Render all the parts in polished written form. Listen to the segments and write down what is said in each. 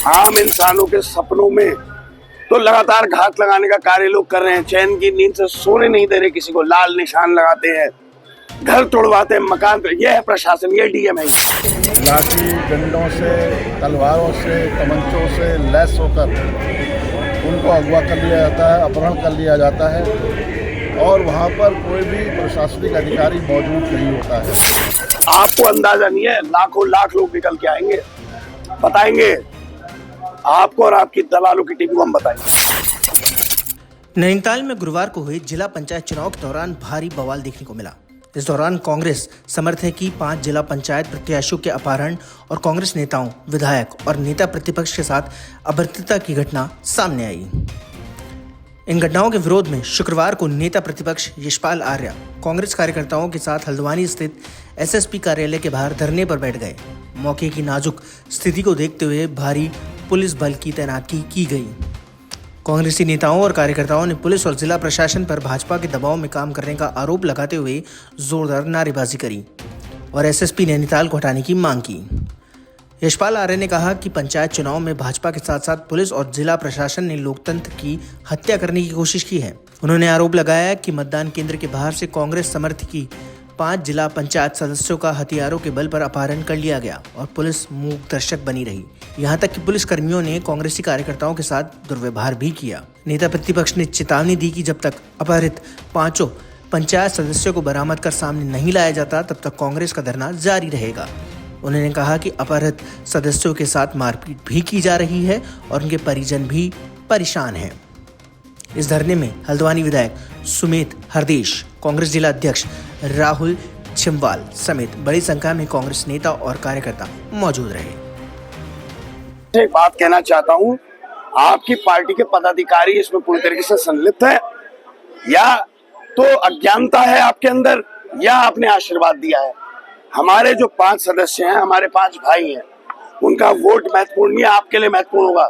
आम इंसानों के सपनों में तो लगातार घात लगाने का कार्य लोग कर रहे हैं। चैन की नींद से सोने नहीं दे रहे, किसी को लाल निशान लगाते हैं, घर तोड़वाते हैं, मकान पे। यह है प्रशासन, ये डीएम है। लाठी डंडों से, तलवारों से, तमंचों से लैस होकर उनको अगवा कर लिया जाता है, अपहरण कर लिया जाता है और वहाँ पर कोई भी प्रशासनिक अधिकारी मौजूद नहीं होता है। आपको अंदाजा नहीं है, लाखों लाख लोग निकल के आएंगे, बताएंगे आपको और आपकी दलालों की टीम को हम बताएंगे। नैनीताल में गुरुवार को हुए जिला पंचायत चुनाव के दौरान भारी बवाल देखने को मिला। इस दौरान कांग्रेस समर्थक की 5 जिला पंचायत प्रत्याशियों के अपहरण और कांग्रेस नेताओं, विधायक और नेता प्रतिपक्ष के साथ अभद्रता की घटना सामने आई। इन घटनाओं के विरोध में शुक्रवार को नेता प्रतिपक्ष यशपाल आर्य कांग्रेस कार्यकर्ताओं के साथ हल्द्वानी स्थित एसएसपी कार्यालय के बाहर धरने पर बैठ गए। मौके की नाजुक स्थिति को देखते हुए भारी पुलिस बल की तैनाती की गई। कांग्रेसी नेताओं और कार्यकर्ताओं ने पुलिस और जिला प्रशासन पर भाजपा के दबाव में काम करने का आरोप लगाते हुए जोरदार नारेबाजी करी और एसएसपी नैनीताल को हटाने की मांग की। यशपाल आर्य ने कहा कि पंचायत चुनाव में भाजपा के साथ साथ पुलिस और जिला प्रशासन ने लोकतंत्र की हत्या करने की कोशिश की है। उन्होंने आरोप लगाया कि मतदान केंद्र के बाहर से कांग्रेस समर्थक की 5 जिला पंचायत सदस्यों का हथियारों के बल पर अपहरण कर लिया गया और पुलिस मूक दर्शक बनी रही। यहाँ तक कि पुलिस कर्मियों ने कांग्रेसी कार्यकर्ताओं के साथ दुर्व्यवहार भी किया। नेता प्रतिपक्ष ने चेतावनी दी कि जब तक अपहरित 5 पंचायत सदस्यों को बरामद कर सामने नहीं लाया जाता तब तक कांग्रेस का धरना जारी रहेगा। उन्होंने कहा कि अपहरित सदस्यों के साथ मारपीट भी की जा रही है और उनके परिजन भी परेशान हैं। इस धरने में हल्द्वानी विधायक सुमित हरदेश, कांग्रेस जिला अध्यक्ष राहुल छिमवाल समेत बड़ी संख्या में कांग्रेस नेता और कार्यकर्ता मौजूद रहे। एक बात कहना चाहता हूं, आपकी पार्टी के पदाधिकारी इसमें पूरी तरीके से संलिप्त है, या तो अज्ञानता है आपके अंदर, या आपने आशीर्वाद दिया है। हमारे जो 5 सदस्य हैं, हमारे 5 भाई हैं, उनका वोट महत्वपूर्ण नहीं है, आपके लिए महत्वपूर्ण होगा,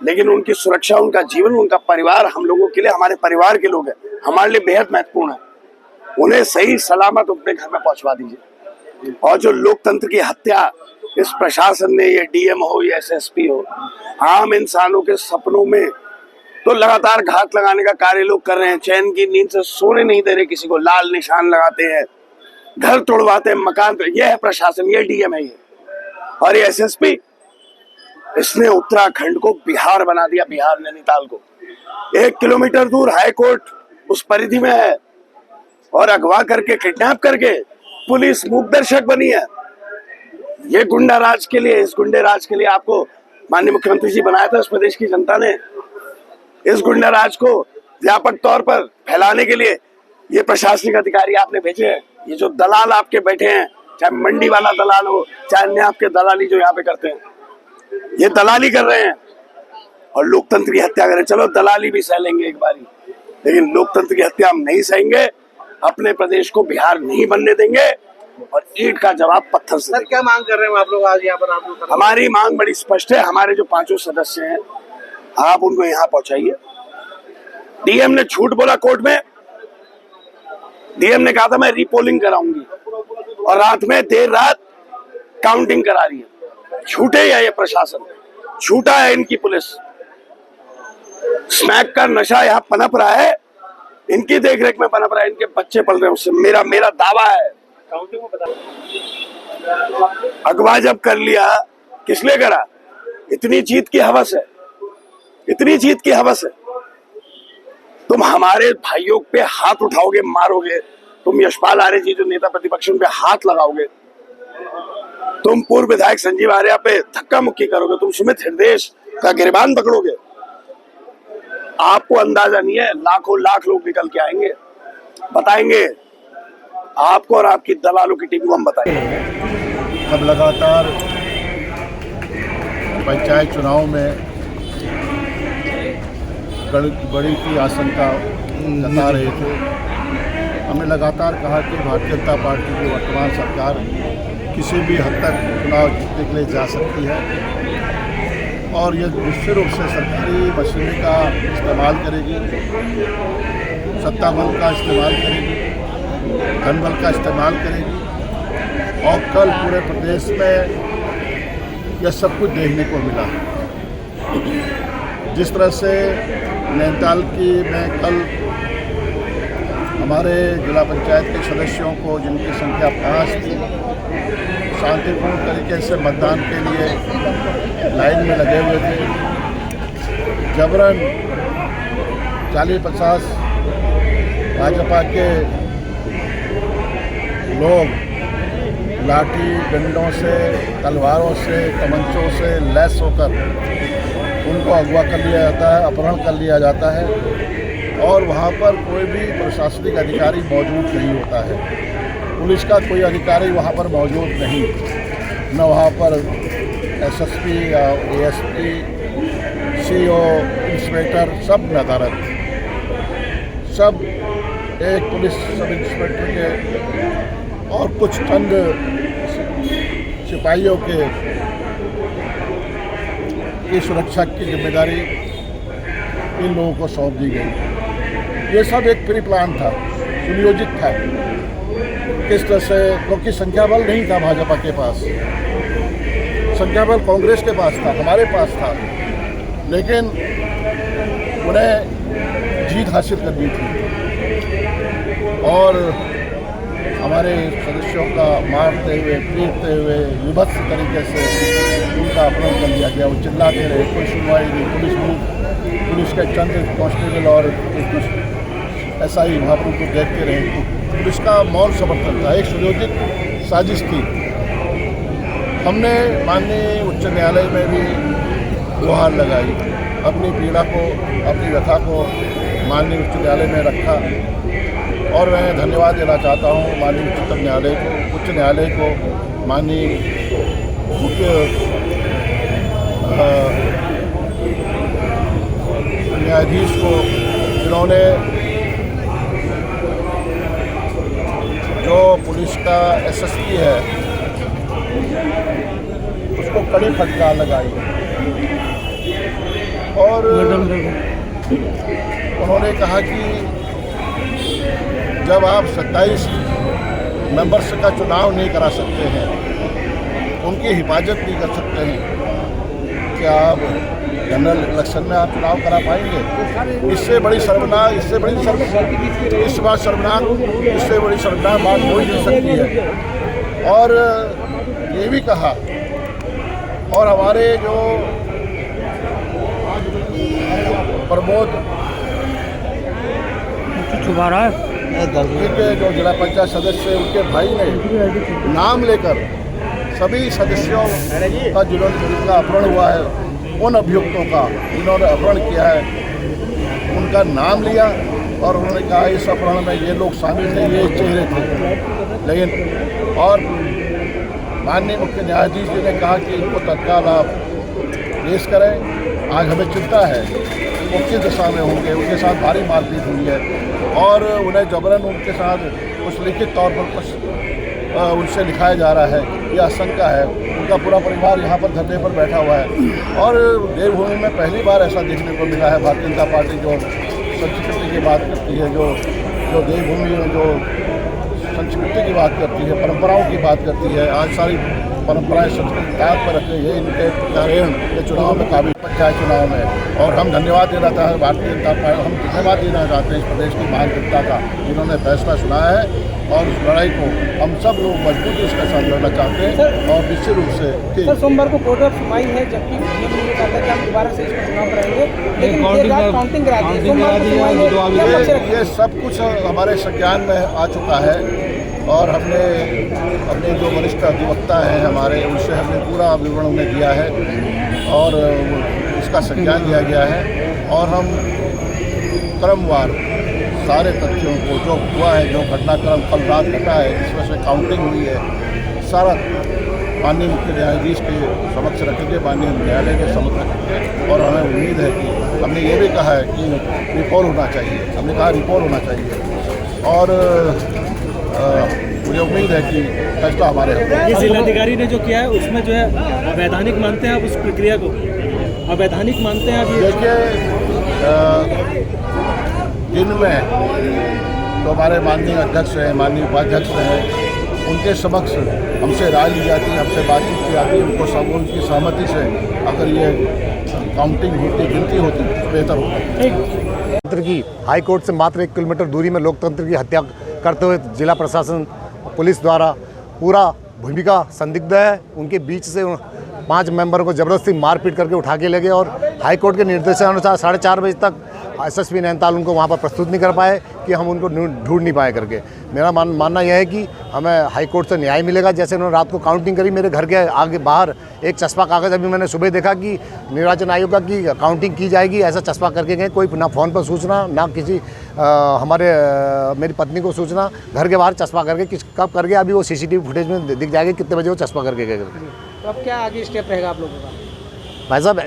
लेकिन उनकी सुरक्षा, उनका जीवन, उनका परिवार हम लोगों के लिए, हमारे परिवार के लोग हैं, हमारे लिए बेहद महत्वपूर्ण है। उन्हें सही सलामत अपने घर में पहुंचवा दीजिए। और जो लोकतंत्र की हत्या इस प्रशासन ने, ये डीएम हो या एसएसपी हो, आम इंसानों के सपनों में तो लगातार घात लगाने का कार्य लोग कर रहे हैं। चैन की नींद से सोने नहीं दे रहे, किसी को लाल निशान लगाते हैं, घर तोड़वाते हैं, मकान पे। यह है प्रशासन, ये डीएम है ये। और ये एसएसपी, इसने उत्तराखंड को बिहार बना दिया, बिहार नैनीताल को। 1 किलोमीटर दूर हाई कोर्ट उस परिधि में है और अगवा करके, किडनैप करके पुलिस मूक दर्शक बनी है। ये गुंडा राज के लिए, इस गुंडे राज के लिए आपको माननीय मुख्यमंत्री जी बनाया था इस प्रदेश की जनता ने। इस गुंडा राज को व्यापक तौर पर फैलाने के लिए ये प्रशासनिक अधिकारी आपने भेजे हैं। ये जो दलाल आपके बैठे हैं, चाहे मंडी वाला दलाल हो, चाहे अन्य आपके दलाली जो यहाँ पे करते हैं, ये दलाली कर रहे हैं और लोकतंत्र की हत्या करें। चलो दलाली भी सह लेंगे एक बारी, लेकिन लोकतंत्र की हत्या हम नहीं सहेंगे। अपने प्रदेश को बिहार नहीं बनने देंगे और ईंट का जवाब पत्थर से। सर, क्या मांग कर रहे हैं आप लोग आज यहाँ पर? आप लोग, हमारी मांग बड़ी स्पष्ट है। हमारे जो 5 सदस्य हैं, आप उनको यहाँ पहुंचाइए। डीएम ने झूठ बोला कोर्ट में। डीएम ने कहा था मैं रीपोलिंग कराऊंगी और रात में देर रात काउंटिंग करा रही है। झूठे है ये प्रशासन, झूठा है इनकी पुलिस। स्मैक का नशा यहाँ पनप रहा है, इनकी देखरेख में पनप रहा है, इनके बच्चे पल रहे हैं उससे। मेरा दावा है। अगवा जब कर लिया, किस लिए करा? इतनी जीत की हवस है, इतनी जीत की हवस है। तुम हमारे भाइयों पे हाथ उठाओगे, मारोगे। तुम यशपाल आर्य जी जो नेता प्रतिपक्ष, उन पे हाथ लगाओगे। तुम पूर्व विधायक संजीव आर्य पे धक्का मुक्की करोगे। तुम सुमित हरदेश का गिरबान पकड़ोगे। आपको अंदाजा नहीं है, लाखों लाख लोग निकल के आएंगे, बताएंगे आपको और आपकी दलालों की टीम को हम बताएंगे। अब लगातार पंचायत चुनाव में बड़ी की आशंका जता रहे थे। हमने लगातार कहा कि भारतीय जनता पार्टी की वर्तमान सरकार किसी भी हद तक चुनाव जीतने के लिए जा सकती है और यह निश्चित रूप से सरकारी मशीनरी का इस्तेमाल करेगी, सत्ता बल का इस्तेमाल करेगी, धन बल का इस्तेमाल करेगी और कल पूरे प्रदेश में यह सब कुछ देखने को मिला। जिस तरह से नैनीताल में कल हमारे जिला पंचायत के सदस्यों को, जिनकी संख्या 5 थी, शांतिपूर्ण तरीके से मतदान के लिए लाइन में लगे हुए थे, जबरन 40-50 भाजपा के लोग लाठी डंडों से, तलवारों से, तमंचों से लैस होकर उनको अगवा कर लिया जाता है, अपहरण कर लिया जाता है और वहाँ पर कोई भी प्रशासनिक अधिकारी मौजूद नहीं होता है। पुलिस का कोई अधिकारी वहाँ पर मौजूद नहीं, न वहाँ पर एसएसपी या एएसपी, सीओ, इंस्पेक्टर, सब नदारत, सब एक पुलिस सब इंस्पेक्टर के और कुछ चंद सिपाहियों की सुरक्षा की जिम्मेदारी इन लोगों को सौंप दी गई। ये सब एक प्री प्लान था, सुनियोजित था। किस तरह से, क्योंकि संख्या बल नहीं था भाजपा के पास, संख्या बल कांग्रेस के पास था, हमारे पास था, लेकिन उन्हें जीत हासिल करनी थी और हमारे सदस्यों का मारते हुए, पीटते हुए, विभत्स तरीके से उनका अपहरण कर लिया गया। वो चिल्लाते रहे, कोई सुनवाई नहीं, पुलिस के चंद कांस्टेबल और कुछ ऐसा ही वहाँ पर उनको देखते रहे। पुलिस का मौन समर्थन था, एक सुनियोजित साजिश थी। हमने माननीय उच्च न्यायालय में भी गुहार लगाई, अपनी पीड़ा को, अपनी व्यथा को माननीय उच्च न्यायालय में रखा और मैं धन्यवाद देना चाहता हूँ माननीय उच्चतम न्यायालय को, उच्च न्यायालय को, माननीय मुख्य न्यायाधीश को, जिन्होंने जो पुलिस का एसएसपी है उसको कड़ी फटकार लगाई और उन्होंने कहा कि जब आप 27 मेंबर्स का चुनाव नहीं करा सकते हैं, उनकी हिफाजत नहीं कर सकते हैं, क्या आप जनरल इलेक्शन में आप चुनाव करा पाएंगे? इससे बड़ी शर्मनाक, इससे बड़ी शर्मनाक बात हो ही नहीं सकती है। और ये भी कहा, और हमारे जो प्रमोद के जो जिला पंचायत सदस्य, उनके भाई ने नाम लेकर सभी सदस्यों का जिनका अपहरण हुआ है, उन अभियुक्तों का जिन्होंने अपहरण किया है, उनका नाम लिया और उन्होंने कहा इस अपहरण में ये लोग शामिल थे, ये चेहरे थे। लेकिन और माननीय मुख्य न्यायाधीश जी ने कहा कि इनको तत्काल आप पेश करें। आज हमें चिंता है वो किस दिशा में होंगे, उनके साथ भारी मारपीट हुई है और उन्हें जबरन उनके साथ कुछ लिखित तौर पर कुछ उनसे लिखाया जा रहा है, यह आशंका है। उनका पूरा परिवार यहाँ पर धरने पर बैठा हुआ है और देवभूमि में पहली बार ऐसा देखने को मिला है। भारतीय जनता पार्टी जो संस्कृति की बात करती है, जो देवभूमि में जो संस्कृति की बात करती है, परंपराओं की बात करती है, आज सारी परंपराएं संस्कृति ताक पर रखे ये इनके कार्यान्वयन के चुनाव में काबिल पंचायत चुनाव में। और हम धन्यवाद देना चाहते हैं भारतीय जनता पार्टी, हम धन्यवाद देना चाहते हैं इस प्रदेश की महान जनता का, जिन्होंने फैसला सुनाया है और उस लड़ाई को हम सब लोग मजबूती इसके साथ लड़ना चाहते हैं। और निश्चित रूप से सर सोमवार को कोर्ट ऑफ सुनवाई है, जबकि कहता है कि हम दोबारा से इसका चुनाव कराएंगे, लेकिन काउंटिंग करा दी। ये सब कुछ हमारे संज्ञान में आ चुका है और हमने अपने जो वरिष्ठ अधिवक्ता हैं हमारे, उनसे हमने पूरा विवरण उन्हें दिया है और इसका संज्ञान लिया गया है और हम क्रमवार सारे तथ्यों को, जो हुआ है, जो घटनाक्रम कल रात घटा है, जिसमें से काउंटिंग हुई है, सारा माननीय मुख्य न्यायाधीश के समक्ष रखेंगे, माननीय न्यायालय के समक्ष रखेंगे। और हमें उम्मीद है कि हमने ये भी कहा है कि रिपोल होना चाहिए, हमने कहा रिपोल होना चाहिए और मुझे उम्मीद है कि फैसला हमारे ये जिलाधिकारी ने जो किया है उसमें जो है अवैधानिक मानते हैं आप उस प्रक्रिया को? अवैधानिक मानते हैं आप? देखिए, जिनमें तो हमारे माननीय अध्यक्ष हैं, माननीय उपाध्यक्ष हैं, उनके समक्ष हमसे राय ली जाती है, हमसे बातचीत की जाती है, उनको सब उनकी सहमति से अगर ये काउंटिंग होती, गिनती होती तो बेहतर होता। लोकतंत्र की हाई कोर्ट से मात्र 1 किलोमीटर दूरी में लोकतंत्र की हत्या करते हुए जिला प्रशासन पुलिस द्वारा पूरा भूमिका संदिग्ध है। उनके बीच से 5 मेंबर को जबरदस्ती मारपीट करके उठा के ले गए और हाई कोर्ट के निर्देशानुसार 4:30 बजे तक एसएसपी नैनीताल उनको वहाँ पर प्रस्तुत नहीं कर पाए कि हम उनको ढूंढ नहीं पाए करके। मेरा मानना यह है कि हमें हाई कोर्ट से न्याय मिलेगा। जैसे उन्होंने रात को काउंटिंग करी, मेरे घर के आगे बाहर एक चस्पा कागज़ अभी मैंने सुबह देखा कि निर्वाचन आयोग का की काउंटिंग की जाएगी, ऐसा चस्पा करके गए। कोई ना फ़ोन पर सूचना, ना किसी मेरी पत्नी को सूचना, घर के बाहर चस्पा करके कब करके अभी वो CCTV फुटेज में दिख जाएगी कितने बजे वो चस्पा करके गए। तो अब क्या आगे स्टेप रहेगा आप लोगों का? भाई साहब,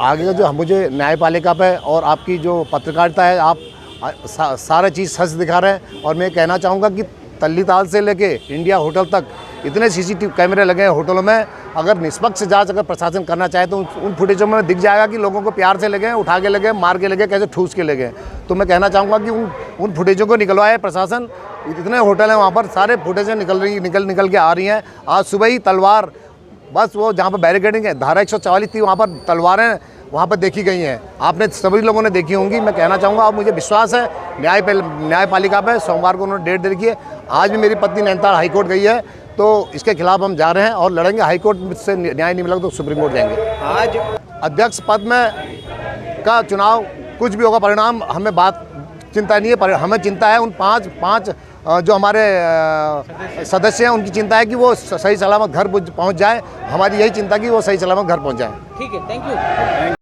आगे का जो मुझे न्यायपालिका पे और आपकी जो पत्रकारिता है, आप सारा चीज़ सच दिखा रहे हैं। और मैं कहना चाहूँगा कि तल्लीताल से लेके इंडिया होटल तक इतने CCTV कैमरे लगे हैं होटलों में। अगर निष्पक्ष जांच अगर प्रशासन करना चाहे तो उन फुटेजों में दिख जाएगा कि लोगों को प्यार से ले गए, उठा के ले गए, मार के ले गए, कैसे ठूस के ले गए। तो मैं कहना चाहूँगा कि उन फुटेजों को निकलवाए प्रशासन। इतने होटल हैं वहाँ पर, सारे फुटेजें निकल के आ रही हैं। आज सुबह ही तलवार, बस वो जहाँ पर बैरिकेडिंग है, धारा 144 थी, वहाँ पर तलवारें वहाँ पर देखी गई हैं। आपने सभी लोगों ने देखी होंगी। मैं कहना चाहूँगा, अब मुझे विश्वास है न्यायपालिका पे। सोमवार को उन्होंने डेट दे रखी है। आज भी मेरी पत्नी नैनीताल हाई कोर्ट गई है, तो इसके खिलाफ हम जा रहे हैं और लड़ेंगे। हाई कोर्ट से न्याय नहीं मिला तो सुप्रीम कोर्ट जाएंगे। आज अध्यक्ष पद में का चुनाव कुछ भी होगा, परिणाम हमें चिंता नहीं है। हमें चिंता है उन पाँच जो हमारे सदस्य हैं, उनकी चिंता है कि वो सही सलामत घर पहुंच जाए। हमारी यही चिंता कि वो सही सलामत घर पहुंच जाए। ठीक है, थैंक यू।